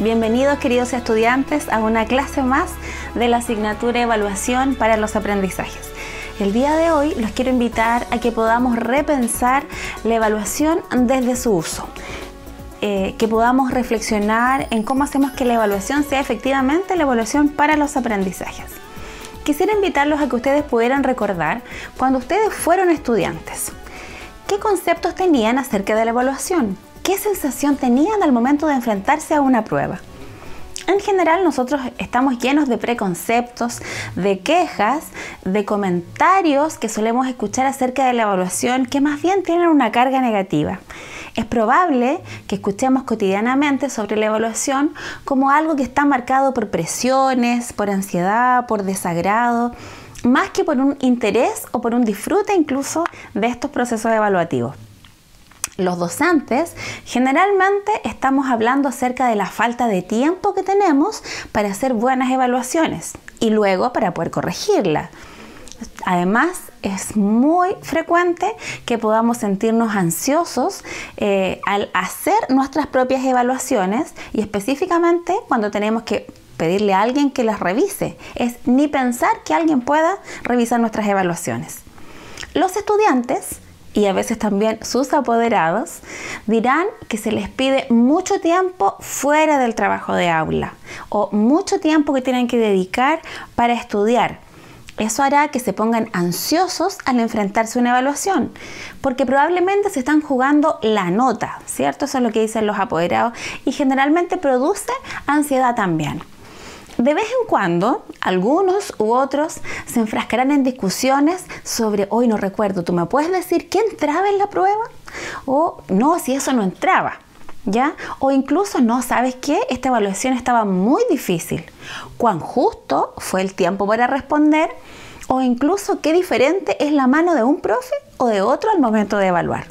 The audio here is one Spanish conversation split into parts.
Bienvenidos, queridos estudiantes, a una clase más de la asignatura Evaluación para los Aprendizajes. El día de hoy los quiero invitar a que podamos repensar la evaluación desde su uso. Que podamos reflexionar en cómo hacemos que la evaluación sea efectivamente la evaluación para los aprendizajes. Quisiera invitarlos a que ustedes pudieran recordar cuando ustedes fueron estudiantes. ¿Qué conceptos tenían acerca de la evaluación? ¿Qué sensación tenían al momento de enfrentarse a una prueba? En general, nosotros estamos llenos de preconceptos, de quejas, de comentarios que solemos escuchar acerca de la evaluación que más bien tienen una carga negativa. Es probable que escuchemos cotidianamente sobre la evaluación como algo que está marcado por presiones, por ansiedad, por desagrado, más que por un interés o por un disfrute incluso de estos procesos evaluativos. Los docentes generalmente estamos hablando acerca de la falta de tiempo que tenemos para hacer buenas evaluaciones y luego para poder corregirlas. Además, es muy frecuente que podamos sentirnos ansiosos al hacer nuestras propias evaluaciones y específicamente cuando tenemos que pedirle a alguien que las revise. Es ni pensar que alguien pueda revisar nuestras evaluaciones. Los estudiantes y a veces también sus apoderados dirán que se les pide mucho tiempo fuera del trabajo de aula o mucho tiempo que tienen que dedicar para estudiar. Eso hará que se pongan ansiosos al enfrentarse a una evaluación, porque probablemente se están jugando la nota, ¿cierto? Eso es lo que dicen los apoderados y generalmente produce ansiedad también. De vez en cuando, algunos u otros se enfrascarán en discusiones sobre, hoy no recuerdo, ¿tú me puedes decir qué entraba en la prueba? O no, si eso no entraba, ¿ya? O incluso, no, ¿sabes qué? Esta evaluación estaba muy difícil. ¿Cuán justo fue el tiempo para responder? O incluso, ¿qué diferente es la mano de un profe o de otro al momento de evaluar?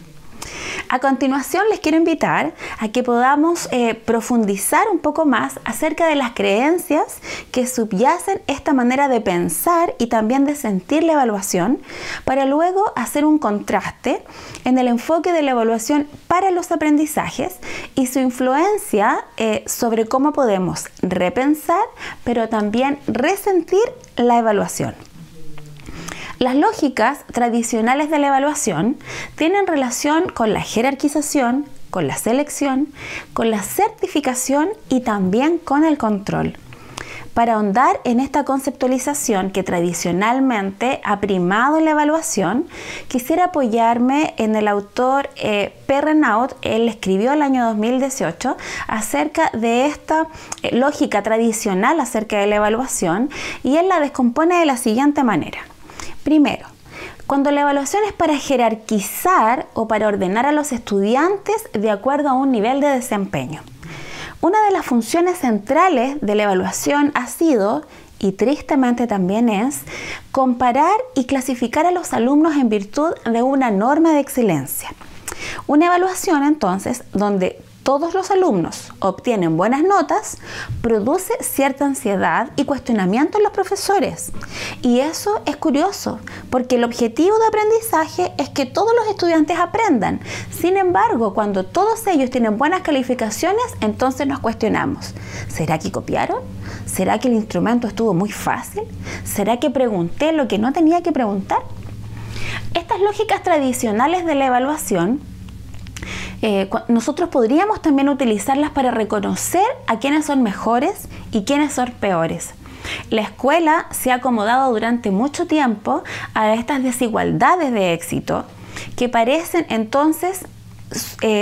A continuación les quiero invitar a que podamos profundizar un poco más acerca de las creencias que subyacen esta manera de pensar y también de sentir la evaluación para luego hacer un contraste en el enfoque de la evaluación para los aprendizajes y su influencia sobre cómo podemos repensar pero también resentir la evaluación. Las lógicas tradicionales de la evaluación tienen relación con la jerarquización, con la selección, con la certificación y también con el control. Para ahondar en esta conceptualización que tradicionalmente ha primado en la evaluación, quisiera apoyarme en el autor P. Renaud. Él escribió el año 2018 acerca de esta lógica tradicional acerca de la evaluación y él la descompone de la siguiente manera. Primero, cuando la evaluación es para jerarquizar o para ordenar a los estudiantes de acuerdo a un nivel de desempeño. Una de las funciones centrales de la evaluación ha sido, y tristemente también es, comparar y clasificar a los alumnos en virtud de una norma de excelencia. Una evaluación, entonces, donde todos los alumnos obtienen buenas notas, produce cierta ansiedad y cuestionamiento en los profesores. Y eso es curioso, porque el objetivo de aprendizaje es que todos los estudiantes aprendan. Sin embargo, cuando todos ellos tienen buenas calificaciones, entonces nos cuestionamos. ¿Será que copiaron? ¿Será que el instrumento estuvo muy fácil? ¿Será que pregunté lo que no tenía que preguntar? Estas lógicas tradicionales de la evaluación nosotros podríamos también utilizarlas para reconocer a quienes son mejores y quienes son peores. La escuela se ha acomodado durante mucho tiempo a estas desigualdades de éxito que parecen entonces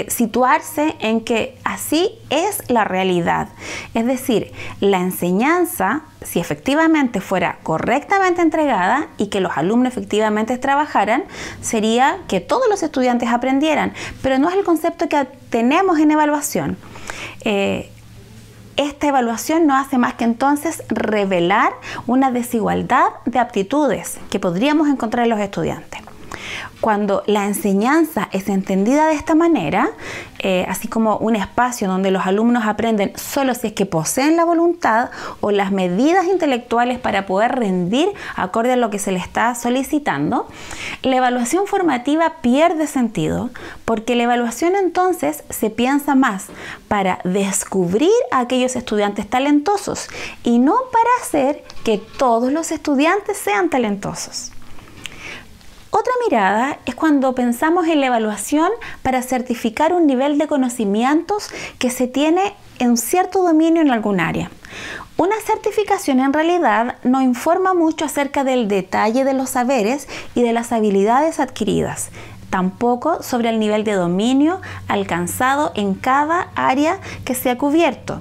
situarse en que así es la realidad. Es decir, la enseñanza, si efectivamente fuera correctamente entregada y que los alumnos efectivamente trabajaran, sería que todos los estudiantes aprendieran, pero no es el concepto que tenemos en evaluación. Esta evaluación no hace más que entonces revelar una desigualdad de aptitudes que podríamos encontrar en los estudiantes. Cuando la enseñanza es entendida de esta manera, así como un espacio donde los alumnos aprenden solo si es que poseen la voluntad o las medidas intelectuales para poder rendir acorde a lo que se le está solicitando, la evaluación formativa pierde sentido, porque la evaluación entonces se piensa más para descubrir a aquellos estudiantes talentosos y no para hacer que todos los estudiantes sean talentosos. Otra mirada es cuando pensamos en la evaluación para certificar un nivel de conocimientos que se tiene en cierto dominio en algún área. Una certificación en realidad no informa mucho acerca del detalle de los saberes y de las habilidades adquiridas, tampoco sobre el nivel de dominio alcanzado en cada área que se ha cubierto.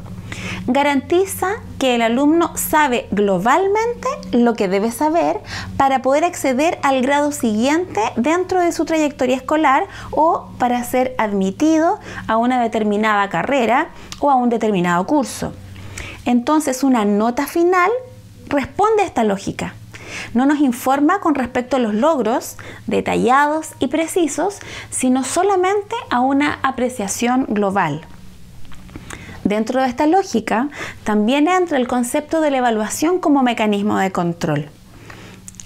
Garantiza que el alumno sabe globalmente lo que debe saber para poder acceder al grado siguiente dentro de su trayectoria escolar o para ser admitido a una determinada carrera o a un determinado curso. Entonces, una nota final responde a esta lógica. No nos informa con respecto a los logros detallados y precisos, sino solamente a una apreciación global. Dentro de esta lógica, también entra el concepto de la evaluación como mecanismo de control.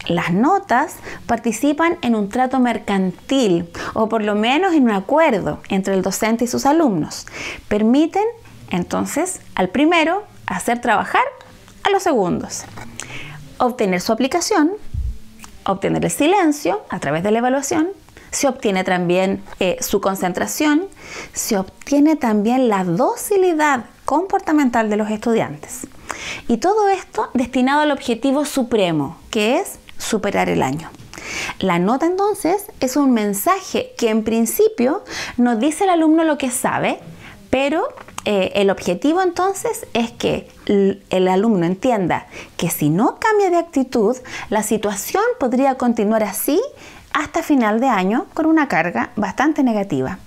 Las notas participan en un trato mercantil, o por lo menos en un acuerdo entre el docente y sus alumnos. Permiten, entonces, al primero hacer trabajar a los segundos, obtener su aplicación, obtener el silencio a través de la evaluación, se obtiene también su concentración, se obtiene también la docilidad comportamental de los estudiantes. Y todo esto destinado al objetivo supremo, que es superar el año. La nota entonces es un mensaje que en principio nos dice al alumno lo que sabe, pero el objetivo entonces es que el alumno entienda que si no cambia de actitud, la situación podría continuar así hasta final de año con una carga bastante negativa.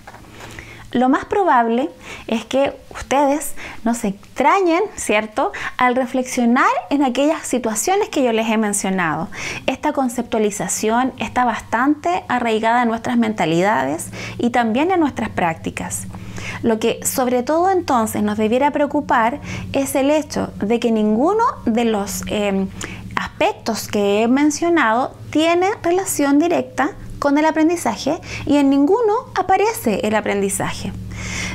Lo más probable es que ustedes no se extrañen, ¿cierto?, al reflexionar en aquellas situaciones que yo les he mencionado. Esta conceptualización está bastante arraigada en nuestras mentalidades y también en nuestras prácticas. Lo que sobre todo entonces nos debiera preocupar es el hecho de que ninguno de los aspectos que he mencionado tiene relación directa con el aprendizaje y en ninguno aparece el aprendizaje.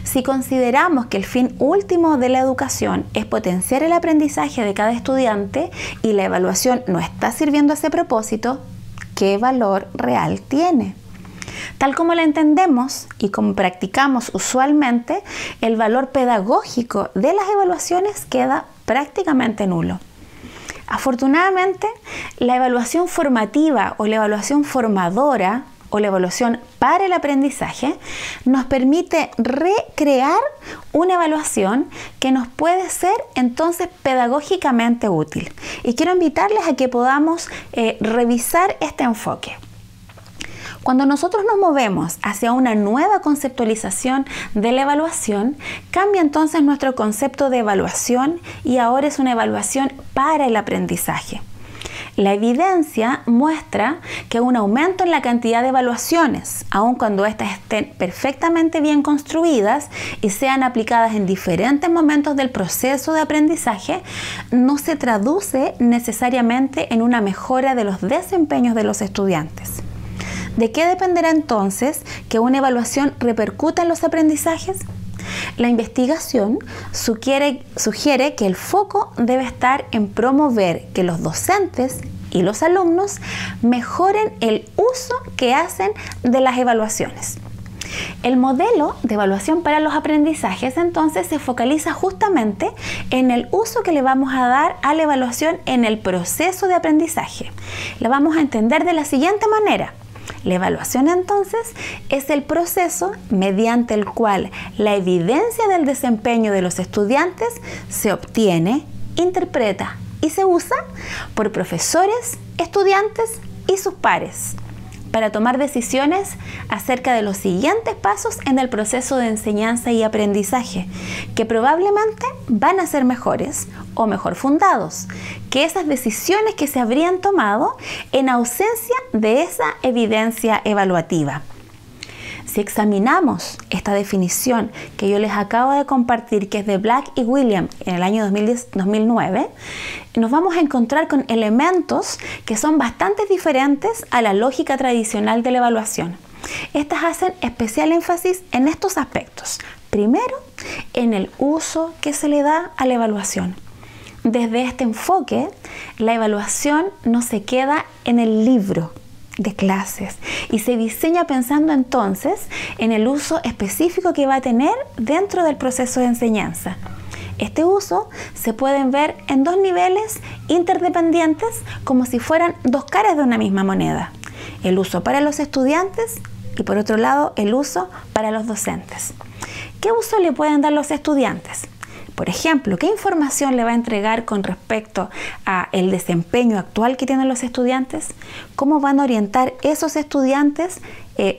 Si consideramos que el fin último de la educación es potenciar el aprendizaje de cada estudiante y la evaluación no está sirviendo a ese propósito, ¿qué valor real tiene? Tal como la entendemos y como practicamos usualmente, el valor pedagógico de las evaluaciones queda prácticamente nulo. Afortunadamente, la evaluación formativa o la evaluación formadora o la evaluación para el aprendizaje nos permite recrear una evaluación que nos puede ser entonces pedagógicamente útil. Y quiero invitarles a que podamos revisar este enfoque. Cuando nosotros nos movemos hacia una nueva conceptualización de la evaluación, cambia entonces nuestro concepto de evaluación y ahora es una evaluación para el aprendizaje. La evidencia muestra que un aumento en la cantidad de evaluaciones, aun cuando éstas estén perfectamente bien construidas y sean aplicadas en diferentes momentos del proceso de aprendizaje, no se traduce necesariamente en una mejora de los desempeños de los estudiantes. ¿De qué dependerá entonces que una evaluación repercuta en los aprendizajes? La investigación sugiere que el foco debe estar en promover que los docentes y los alumnos mejoren el uso que hacen de las evaluaciones. El modelo de evaluación para los aprendizajes entonces se focaliza justamente en el uso que le vamos a dar a la evaluación en el proceso de aprendizaje. La vamos a entender de la siguiente manera. La evaluación entonces es el proceso mediante el cual la evidencia del desempeño de los estudiantes se obtiene, interpreta y se usa por profesores, estudiantes y sus pares. para tomar decisiones acerca de los siguientes pasos en el proceso de enseñanza y aprendizaje, que probablemente van a ser mejores o mejor fundados que esas decisiones que se habrían tomado en ausencia de esa evidencia evaluativa. Si examinamos esta definición que yo les acabo de compartir, que es de Black y Williams en el año 2009, nos vamos a encontrar con elementos que son bastante diferentes a la lógica tradicional de la evaluación. Estas hacen especial énfasis en estos aspectos. Primero, en el uso que se le da a la evaluación. Desde este enfoque, la evaluación no se queda en el libro de clases y se diseña pensando entonces en el uso específico que va a tener dentro del proceso de enseñanza. Este uso se pueden ver en dos niveles interdependientes, como si fueran dos caras de una misma moneda: el uso para los estudiantes y, por otro lado, el uso para los docentes. ¿Qué uso le pueden dar los estudiantes? Por ejemplo, ¿qué información le va a entregar con respecto al desempeño actual que tienen los estudiantes? ¿Cómo van a orientar esos estudiantes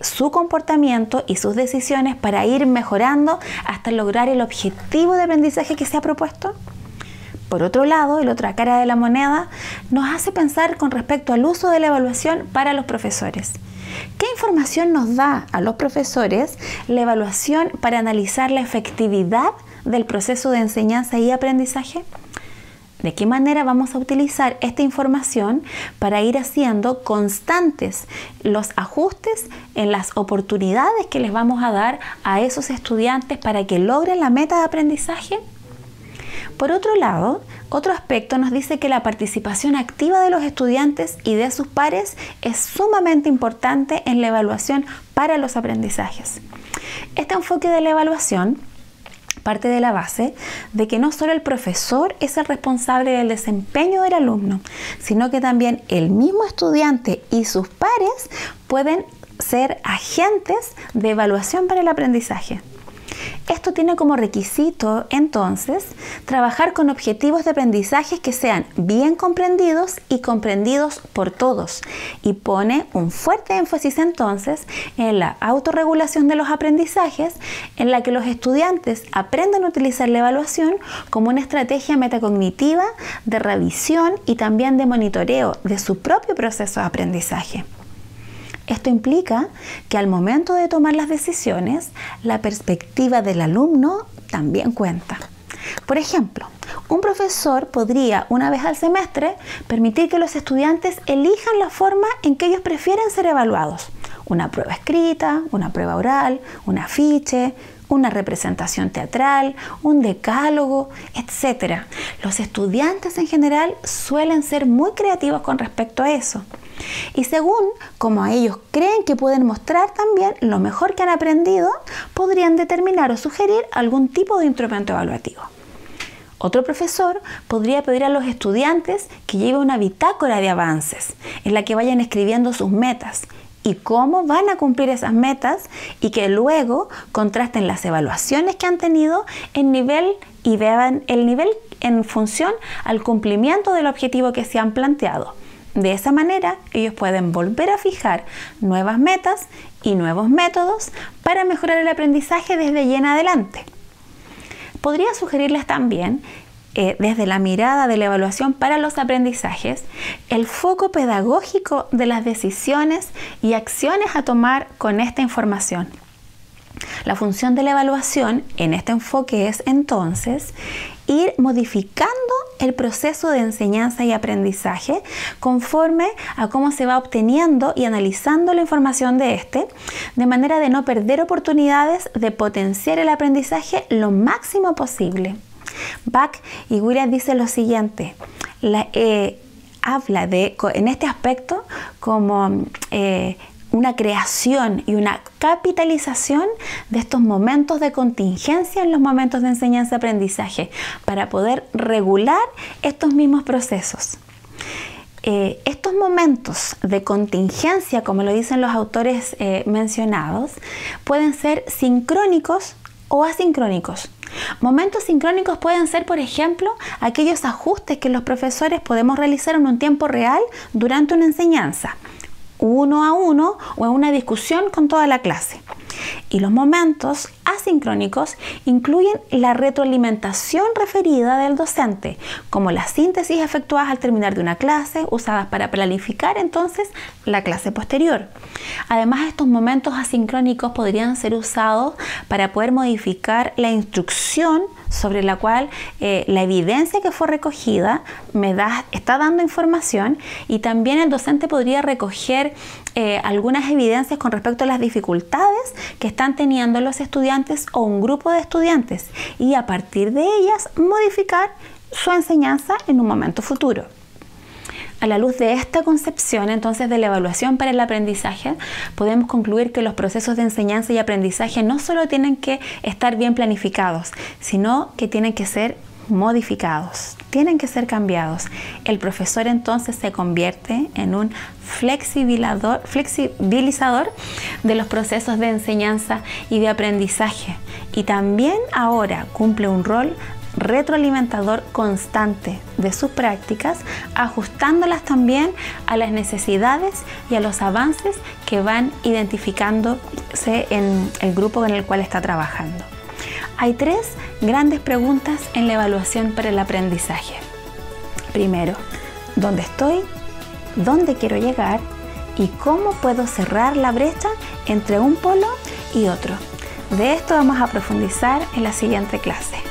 su comportamiento y sus decisiones para ir mejorando hasta lograr el objetivo de aprendizaje que se ha propuesto? Por otro lado, la otra cara de la moneda nos hace pensar con respecto al uso de la evaluación para los profesores. ¿Qué información nos da a los profesores la evaluación para analizar la efectividad del proceso de enseñanza y aprendizaje? ¿De qué manera vamos a utilizar esta información para ir haciendo constantes los ajustes en las oportunidades que les vamos a dar a esos estudiantes para que logren la meta de aprendizaje? Por otro lado, otro aspecto nos dice que la participación activa de los estudiantes y de sus pares es sumamente importante en la evaluación para los aprendizajes. Este enfoque de la evaluación parte de la base de que no solo el profesor es el responsable del desempeño del alumno, sino que también el mismo estudiante y sus pares pueden ser agentes de evaluación para el aprendizaje. Esto tiene como requisito, entonces, trabajar con objetivos de aprendizaje que sean bien comprendidos y comprendidos por todos, y pone un fuerte énfasis entonces en la autorregulación de los aprendizajes, en la que los estudiantes aprendan a utilizar la evaluación como una estrategia metacognitiva de revisión y también de monitoreo de su propio proceso de aprendizaje. Esto implica que al momento de tomar las decisiones, la perspectiva del alumno también cuenta. Por ejemplo, un profesor podría, una vez al semestre, permitir que los estudiantes elijan la forma en que ellos prefieren ser evaluados. Una prueba escrita, una prueba oral, un afiche, una representación teatral, un decálogo, etc. Los estudiantes en general suelen ser muy creativos con respecto a eso. Y según como ellos creen que pueden mostrar también lo mejor que han aprendido, podrían determinar o sugerir algún tipo de instrumento evaluativo. Otro profesor podría pedir a los estudiantes que lleven una bitácora de avances en la que vayan escribiendo sus metas y cómo van a cumplir esas metas, y que luego contrasten las evaluaciones que han tenido en nivel y vean el nivel en función al cumplimiento del objetivo que se han planteado. De esa manera, ellos pueden volver a fijar nuevas metas y nuevos métodos para mejorar el aprendizaje desde allí en adelante. Podría sugerirles también, desde la mirada de la evaluación para los aprendizajes, el foco pedagógico de las decisiones y acciones a tomar con esta información. La función de la evaluación en este enfoque es entonces ir modificando el proceso de enseñanza y aprendizaje conforme a cómo se va obteniendo y analizando la información de este, de manera de no perder oportunidades de potenciar el aprendizaje lo máximo posible. Bach y Williams dice lo siguiente, habla en este aspecto como una creación y una capitalización de estos momentos de contingencia en los momentos de enseñanza-aprendizaje para poder regular estos mismos procesos. Estos momentos de contingencia, como lo dicen los autores mencionados, pueden ser sincrónicos o asincrónicos. Momentos sincrónicos pueden ser, por ejemplo, aquellos ajustes que los profesores podemos realizar en un tiempo real durante una enseñanza. uno a uno o en una discusión con toda la clase. Y los momentos asincrónicos incluyen la retroalimentación referida del docente, como las síntesis efectuadas al terminar de una clase, usadas para planificar entonces la clase posterior. Además, estos momentos asincrónicos podrían ser usados para poder modificar la instrucción sobre la cual la evidencia que fue recogida está dando información, y también el docente podría recoger algunas evidencias con respecto a las dificultades que están teniendo los estudiantes o un grupo de estudiantes, y a partir de ellas modificar su enseñanza en un momento futuro. A la luz de esta concepción, entonces, de la evaluación para el aprendizaje, podemos concluir que los procesos de enseñanza y aprendizaje no solo tienen que estar bien planificados, sino que tienen que ser modificados, tienen que ser cambiados. El profesor entonces se convierte en un flexibilizador de los procesos de enseñanza y de aprendizaje, y también ahora cumple un rol retroalimentador constante de sus prácticas, ajustándolas también a las necesidades y a los avances que van identificándose en el grupo en el cual está trabajando. Hay 3 grandes preguntas en la evaluación para el aprendizaje. Primero, ¿dónde estoy? ¿Dónde quiero llegar? ¿Y cómo puedo cerrar la brecha entre un polo y otro? De esto vamos a profundizar en la siguiente clase.